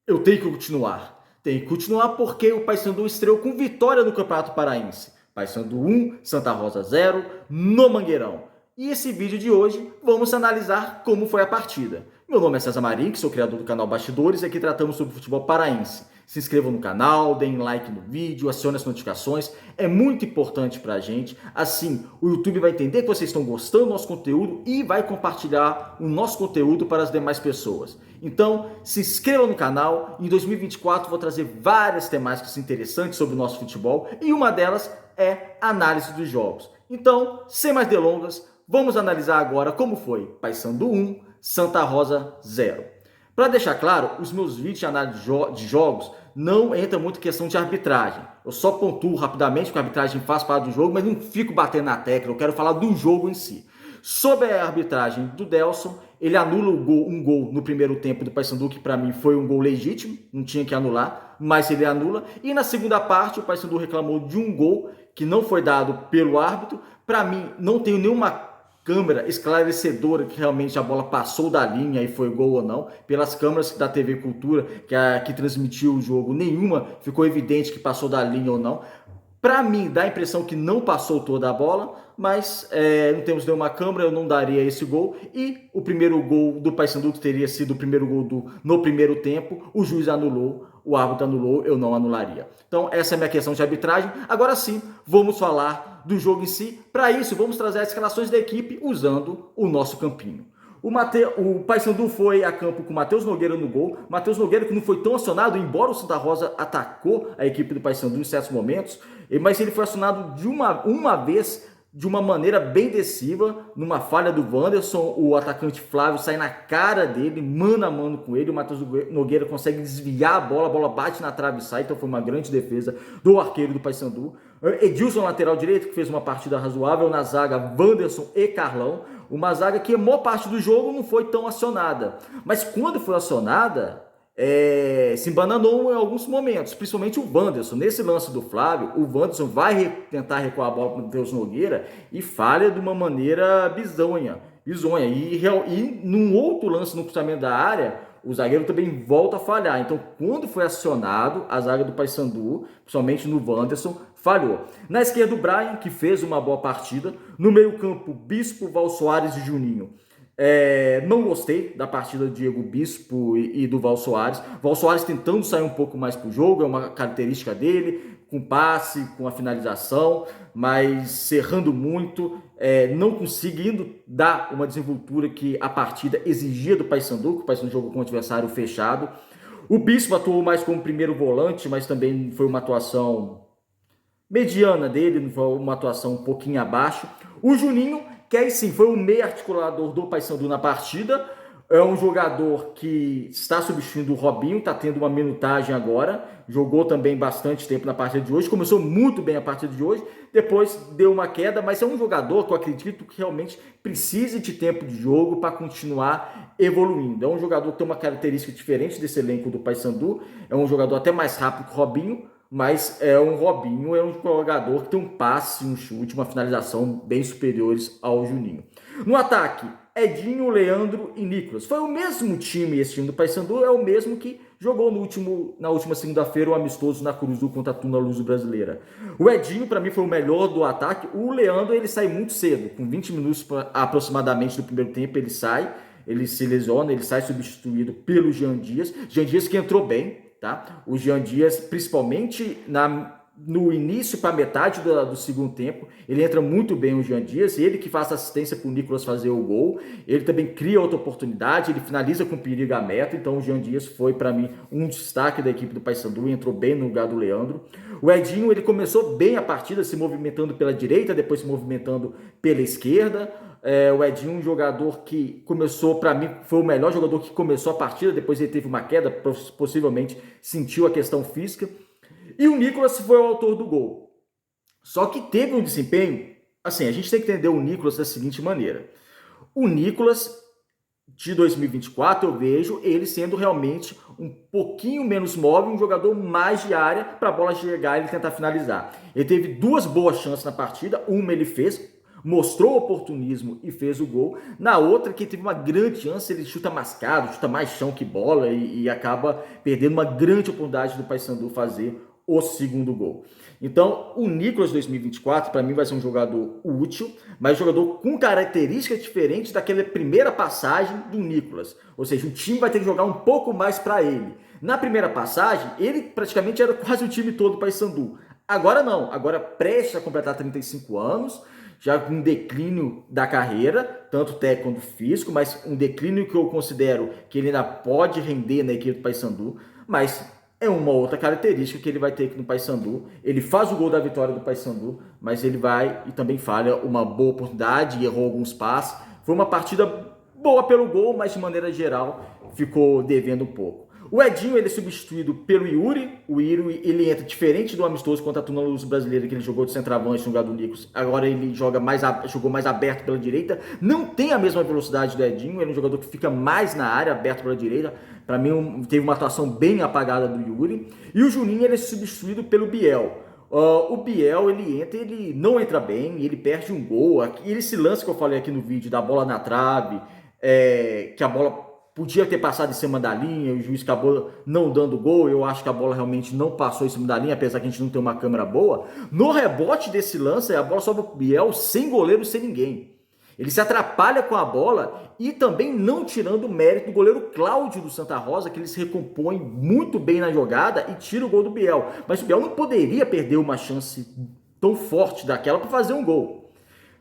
Eu tenho que continuar. Tenho que continuar porque o Paysandu estreou com vitória no Campeonato Paraense. Paysandu 1, Santa Rosa 0, no Mangueirão. E esse vídeo de hoje vamos analisar como foi a partida. Meu nome é César Marim, que sou criador do canal Bastidores e aqui tratamos sobre futebol paraense. Se inscrevam no canal, deem like no vídeo, acione as notificações, é muito importante pra gente. Assim, o YouTube vai entender que vocês estão gostando do nosso conteúdo e vai compartilhar o nosso conteúdo para as demais pessoas. Então, se inscrevam no canal. Em 2024 vou trazer várias temáticas interessantes sobre o nosso futebol e uma delas é a análise dos jogos. Então, sem mais delongas, vamos analisar agora como foi Paysandu 1, Santa Rosa 0. Para deixar claro, os meus vídeos de análise de jogos não entra muito questão de arbitragem. Eu só pontuo rapidamente que a arbitragem faz parte do jogo, mas não fico batendo na tecla, eu quero falar do jogo em si. Sobre a arbitragem do Delson, ele anula um gol no primeiro tempo do Paysandu, que para mim foi um gol legítimo, não tinha que anular, mas ele anula. E na segunda parte, o Paysandu reclamou de um gol que não foi dado pelo árbitro. Para mim, não tenho nenhuma câmera esclarecedora que realmente a bola passou da linha e foi gol ou não. Pelas câmeras da TV Cultura que transmitiu o jogo, nenhuma ficou evidente que passou da linha ou não. Para mim, dá a impressão que não passou toda a bola, mas não temos nenhuma câmera, eu não daria esse gol. E o primeiro gol do Paysandu, que teria sido o primeiro gol no primeiro tempo, o juiz anulou, o árbitro anulou, eu não anularia. Então, essa é a minha questão de arbitragem. Agora sim, vamos falar do jogo em si. Para isso, vamos trazer as escalações da equipe usando o nosso campinho. O Paysandu foi a campo com o Matheus Nogueira no gol. Matheus Nogueira que não foi tão acionado, embora o Santa Rosa atacou a equipe do Paysandu em certos momentos, mas ele foi acionado de uma vez de uma maneira bem decisiva, numa falha do Wanderson, o atacante Flávio sai na cara dele, mano a mano com ele, o Matheus Nogueira consegue desviar a bola bate na trave e sai, então foi uma grande defesa do arqueiro do Paysandu. Edilson, lateral direito, que fez uma partida razoável na zaga, Wanderson e Carlão, uma zaga que a maior parte do jogo não foi tão acionada, mas quando foi acionada, se embananou em alguns momentos, principalmente o Wanderson. Nesse lance do Flávio, o Wanderson vai tentar recuar a bola para o Matheus Nogueira e falha de uma maneira bizonha. E num outro lance no cruzamento da área, o zagueiro também volta a falhar. Então, quando foi acionado, a zaga do Paysandu, principalmente no Wanderson, falhou. Na esquerda, o Brian, que fez uma boa partida. No meio-campo, Bispo, Val Soares e Juninho. Não gostei da partida do Diego Bispo e do Val Soares. Val Soares tentando sair um pouco mais para o jogo, é uma característica dele, com passe, com a finalização, mas errando muito, não conseguindo dar uma desenvoltura que a partida exigia do Paysandu, que o Paysandu jogou com o adversário fechado. O Bispo atuou mais como primeiro volante, mas também foi uma atuação mediana dele, não foi uma atuação um pouquinho abaixo. O Juninho, que aí sim foi o meio articulador do Paysandu na partida, é um jogador que está substituindo o Robinho, está tendo uma minutagem agora, jogou também bastante tempo na partida de hoje, começou muito bem a partida de hoje, depois deu uma queda, mas é um jogador que eu acredito que realmente precise de tempo de jogo para continuar evoluindo. É um jogador que tem uma característica diferente desse elenco do Paysandu, é um jogador até mais rápido que o Robinho, mas é um jogador que tem um passe, um chute, uma finalização bem superiores ao Juninho. No ataque, Edinho, Leandro e Nicolas. Foi o mesmo time, esse time do Paysandu, é o mesmo que jogou na última segunda-feira o amistoso na Cruz do contra a Tuna Luso Brasileira. O Edinho, para mim, foi o melhor do ataque. O Leandro, ele sai muito cedo, com 20 minutos aproximadamente do primeiro tempo, ele se lesiona, ele sai substituído pelo Jean Dias. Jean Dias que entrou bem, tá? O Jean Dias, principalmente no início para metade do segundo tempo, ele entra muito bem, o Jean Dias, ele que faz assistência para o Nicolas fazer o gol, ele também cria outra oportunidade, ele finaliza com perigo a meta, então o Jean Dias foi para mim um destaque da equipe do Paysandu, entrou bem no lugar do Leandro. O Edinho, ele começou bem a partida, se movimentando pela direita, depois se movimentando pela esquerda. O Edinho, um jogador que começou, para mim, foi o melhor jogador que começou a partida, depois ele teve uma queda, possivelmente sentiu a questão física. E o Nicolas foi o autor do gol. Só que teve um desempenho, assim, a gente tem que entender o Nicolas da seguinte maneira. O Nicolas de 2024, eu vejo ele sendo realmente um pouquinho menos móvel, um jogador mais de área para a bola chegar e ele tentar finalizar. Ele teve duas boas chances na partida, uma ele fez, mostrou oportunismo e fez o gol. Na outra, que teve uma grande chance, ele chuta mascado, chuta mais chão que bola e acaba perdendo uma grande oportunidade do Paysandu fazer o segundo gol. Então, o Nicolas 2024, para mim, vai ser um jogador útil, mas um jogador com características diferentes daquela primeira passagem do Nicolas. Ou seja, o time vai ter que jogar um pouco mais para ele. Na primeira passagem, ele praticamente era quase o time todo do Paysandu. Agora não, agora prestes a completar 35 anos, já com um declínio da carreira, tanto técnico quanto físico, mas um declínio que eu considero que ele ainda pode render na equipe do Paysandu, mas é uma outra característica que ele vai ter aqui no Paysandu. Ele faz o gol da vitória do Paysandu, mas ele vai e também falha uma boa oportunidade, errou alguns passes. Foi uma partida boa pelo gol, mas de maneira geral ficou devendo um pouco. O Edinho, ele é substituído pelo Yuri. O Yuri, ele entra diferente do amistoso contra a Tuna Luz Brasileira, que ele jogou de centroavante no lugar do Nicolas. Agora ele jogou mais aberto pela direita. Não tem a mesma velocidade do Edinho. Ele é um jogador que fica mais na área, aberto pela direita. Para mim, teve uma atuação bem apagada do Yuri. E o Juninho, ele é substituído pelo Biel. O Biel, ele entra, ele não entra bem, ele perde um gol. Esse lance que eu falei aqui no vídeo, da bola na trave, que a bola podia ter passado em cima da linha, o juiz acabou não dando gol. Eu acho que a bola realmente não passou em cima da linha, apesar que a gente não tem uma câmera boa. No rebote desse lance, a bola sobe pro Biel sem goleiro, sem ninguém. Ele se atrapalha com a bola e também não tirando o mérito do goleiro Cláudio do Santa Rosa, que ele se recompõe muito bem na jogada e tira o gol do Biel. Mas o Biel não poderia perder uma chance tão forte daquela para fazer um gol.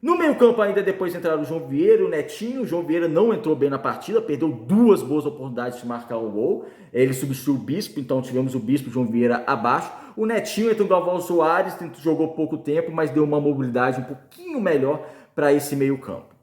No meio-campo ainda depois entraram o João Vieira e o Netinho. O João Vieira não entrou bem na partida, perdeu duas boas oportunidades de marcar o gol. Ele substituiu o Bispo, então tivemos o Bispo e o João Vieira abaixo. O Netinho entrou no Galvão Soares, jogou pouco tempo, mas deu uma mobilidade um pouquinho melhor para esse meio-campo.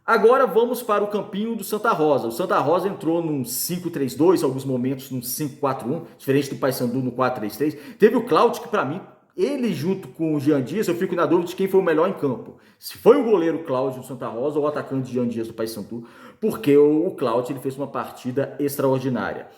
Agora vamos para o campinho do Santa Rosa. O Santa Rosa entrou num 5-3-2, alguns momentos num 5-4-1, diferente do Paysandu no 4-3-3. Teve o Cláudio, que para mim, ele junto com o Jean Dias, eu fico na dúvida de quem foi o melhor em campo. Se foi o goleiro Cláudio do Santa Rosa ou o atacante Jean Dias do Paysandu, porque o Cláudio ele fez uma partida extraordinária.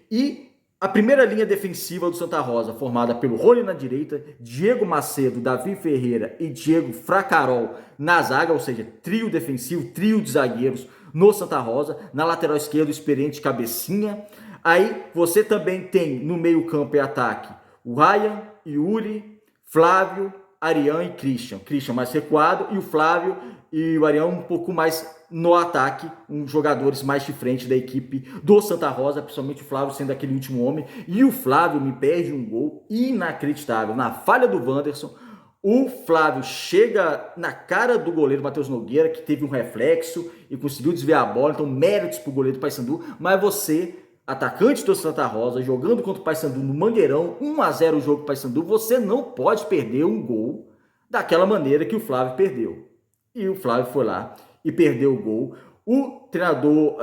E a primeira linha defensiva do Santa Rosa, formada pelo Rony na direita, Diego Macedo, Davi Ferreira e Diego Fracarol na zaga, ou seja, trio defensivo, trio de zagueiros no Santa Rosa. Na lateral esquerda, o experiente Cabecinha. Aí você também tem no meio campo e ataque o Ryan, Yuri, Flávio, Arian e Christian. Christian mais recuado e o Flávio e o Arian um pouco mais no ataque, jogadores mais de frente da equipe do Santa Rosa, principalmente o Flávio sendo aquele último homem. E o Flávio me perde um gol inacreditável. Na falha do Wanderson, o Flávio chega na cara do goleiro Matheus Nogueira, que teve um reflexo e conseguiu desviar a bola. Então, méritos para o goleiro do Paysandu. Mas você, atacante do Santa Rosa, jogando contra o Paysandu no Mangueirão, 1-0 o jogo do Paysandu, você não pode perder um gol daquela maneira que o Flávio perdeu. E o Flávio foi lá e perdeu o gol. O treinador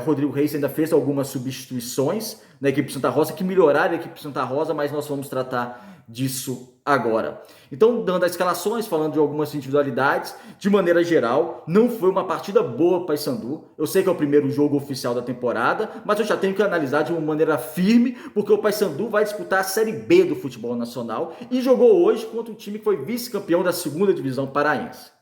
Rodrigo Reis ainda fez algumas substituições na equipe do Santa Rosa, que melhoraram a equipe do Santa Rosa, mas nós vamos tratar disso agora. Então, dando as escalações, falando de algumas individualidades, de maneira geral, não foi uma partida boa para o Paysandu. Eu sei que é o primeiro jogo oficial da temporada, mas eu já tenho que analisar de uma maneira firme, porque o Paysandu vai disputar a Série B do futebol nacional e jogou hoje contra um time que foi vice-campeão da 2ª divisão paraense.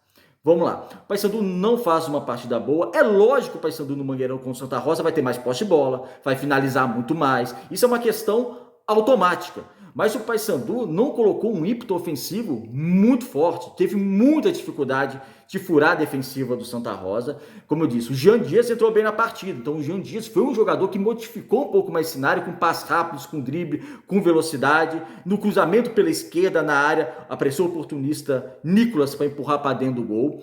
Vamos lá, o Paysandu não faz uma partida boa. É lógico que o Paysandu no Mangueirão com o Santa Rosa vai ter mais posse de bola, vai finalizar muito mais. Isso é uma questão automática. Mas o Paysandu não colocou um ímpeto ofensivo muito forte. Teve muita dificuldade de furar a defensiva do Santa Rosa. Como eu disse, o Jean Dias entrou bem na partida. Então o Jean Dias foi um jogador que modificou um pouco mais esse cenário, com passes rápidos, com drible, com velocidade. No cruzamento pela esquerda na área, apareceu o oportunista Nicolas para empurrar para dentro do gol.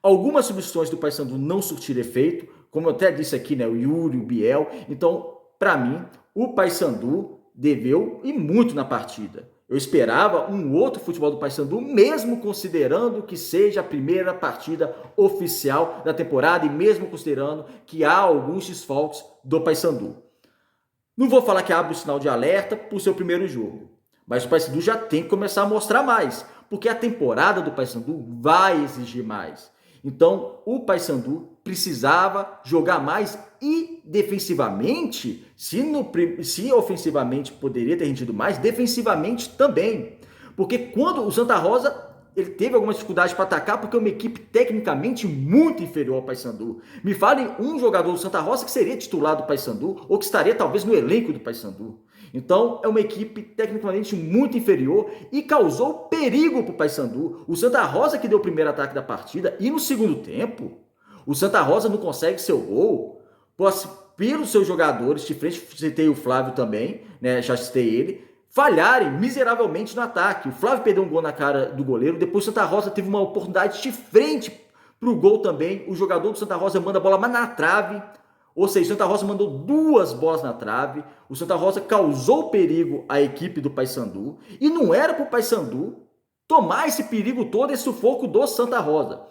Algumas substituições do Paysandu não surtiram efeito. Como eu até disse aqui, né, o Yuri, o Biel. Então, para mim, o Paysandu deveu e muito na partida. Eu esperava um outro futebol do Paysandu, mesmo considerando que seja a primeira partida oficial da temporada e mesmo considerando que há alguns desfalques do Paysandu. Não vou falar que abre o sinal de alerta por seu primeiro jogo, mas o Paysandu já tem que começar a mostrar mais, porque a temporada do Paysandu vai exigir mais. Então, o Paysandu precisava jogar mais e defensivamente, se ofensivamente poderia ter rendido mais, defensivamente também. Porque quando o Santa Rosa ele teve algumas dificuldades para atacar porque é uma equipe tecnicamente muito inferior ao Paysandu. Me falem um jogador do Santa Rosa que seria titular do Paysandu ou que estaria talvez no elenco do Paysandu. Então, é uma equipe tecnicamente muito inferior e causou perigo para o Paysandu. O Santa Rosa que deu o primeiro ataque da partida e no segundo tempo, o Santa Rosa não consegue seu gol pelos seus jogadores, de frente citei o Flávio também, né, já citei ele, falharem miseravelmente no ataque. O Flávio perdeu um gol na cara do goleiro, depois o Santa Rosa teve uma oportunidade de frente para o gol também, o jogador do Santa Rosa manda a bola na trave, ou seja, o Santa Rosa mandou 2 bolas na trave, o Santa Rosa causou perigo à equipe do Paysandu, e não era para o Paysandu tomar esse perigo todo, esse sufoco do Santa Rosa.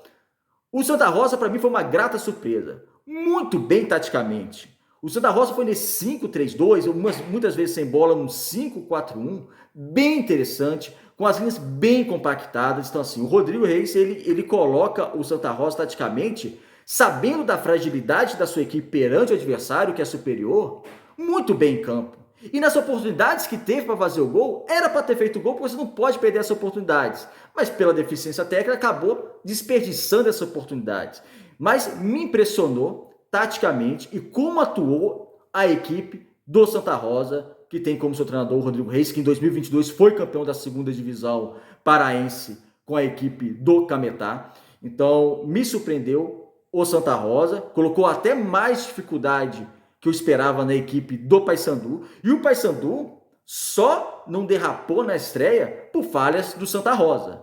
O Santa Rosa, para mim, foi uma grata surpresa, muito bem taticamente. O Santa Rosa foi nesse 5-3-2, muitas vezes sem bola, num 5-4-1, bem interessante, com as linhas bem compactadas. Então, assim, o Rodrigo Reis, ele coloca o Santa Rosa taticamente, sabendo da fragilidade da sua equipe perante o adversário, que é superior, muito bem em campo. E nas oportunidades que teve para fazer o gol, era para ter feito o gol, porque você não pode perder essas oportunidades. Mas pela deficiência técnica, acabou desperdiçando essas oportunidades. Mas me impressionou taticamente e como atuou a equipe do Santa Rosa, que tem como seu treinador o Rodrigo Reis, que em 2022 foi campeão da segunda divisão paraense com a equipe do Cametá. Então, me surpreendeu o Santa Rosa, colocou até mais dificuldade que eu esperava na equipe do Paysandu, e o Paysandu só não derrapou na estreia por falhas do Santa Rosa,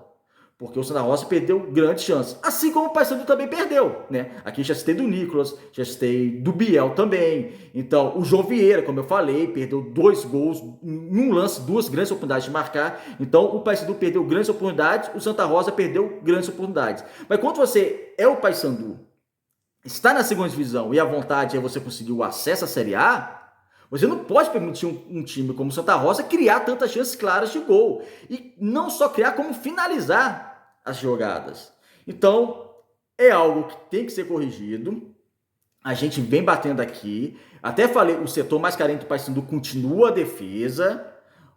porque o Santa Rosa perdeu grandes chances, assim como o Paysandu também perdeu, né? Aqui já citei do Nicolas, já citei do Biel também. Então, o João Vieira, como eu falei, perdeu 2 gols em um lance, 2 grandes oportunidades de marcar. Então, o Paysandu perdeu grandes oportunidades, o Santa Rosa perdeu grandes oportunidades. Mas quando você é o Paysandu, está na segunda divisão e a vontade é você conseguir o acesso à Série A, você não pode permitir um time como o Santa Rosa criar tantas chances claras de gol. E não só criar, como finalizar as jogadas. Então, é algo que tem que ser corrigido. A gente vem batendo aqui. Até falei, o setor mais carente do Paysandu continua a defesa.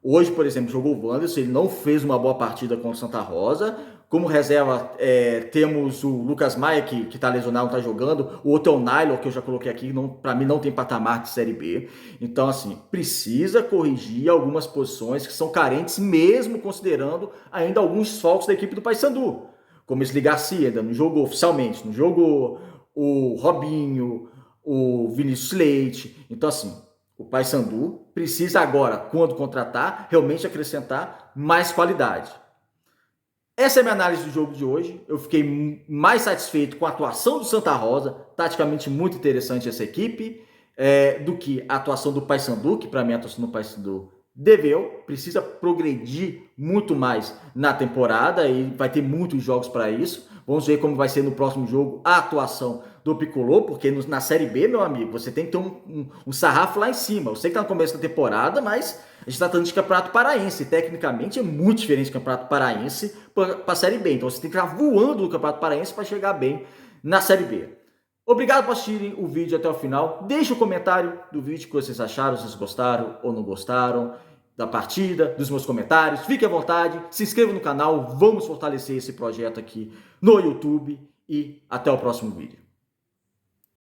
Hoje, por exemplo, jogou o Wanderson, ele não fez uma boa partida com o Santa Rosa. Como reserva, temos o Lucas Maia, que está lesionado, não está jogando. O outro é o Nailor, que eu já coloquei aqui, para mim não tem patamar de Série B. Então, assim, precisa corrigir algumas posições que são carentes, mesmo considerando ainda alguns desfalques da equipe do Paysandu. Como esse Garcia, ainda não jogou oficialmente, não jogou. O Robinho, o Vinícius Leite. Então, assim, o Paysandu precisa agora, quando contratar, realmente acrescentar mais qualidade. Essa é a minha análise do jogo de hoje. Eu fiquei mais satisfeito com a atuação do Santa Rosa, taticamente muito interessante essa equipe, do que a atuação do Paysandu, que para mim a atuação do Paysandu precisa progredir muito mais na temporada e vai ter muitos jogos para isso. Vamos ver como vai ser no próximo jogo a atuação do Picolô, porque na Série B, meu amigo, você tem que ter um sarrafo lá em cima. Eu sei que tá no começo da temporada, mas a gente tá falando de Campeonato Paraense. Tecnicamente é muito diferente do Campeonato Paraense para a Série B. Então você tem que estar voando no Campeonato Paraense para chegar bem na Série B. Obrigado por assistirem o vídeo até o final. Deixe o comentário do vídeo que vocês acharam, se vocês gostaram ou não gostaram da partida, dos meus comentários. Fique à vontade, se inscreva no canal, vamos fortalecer esse projeto aqui no YouTube e até o próximo vídeo.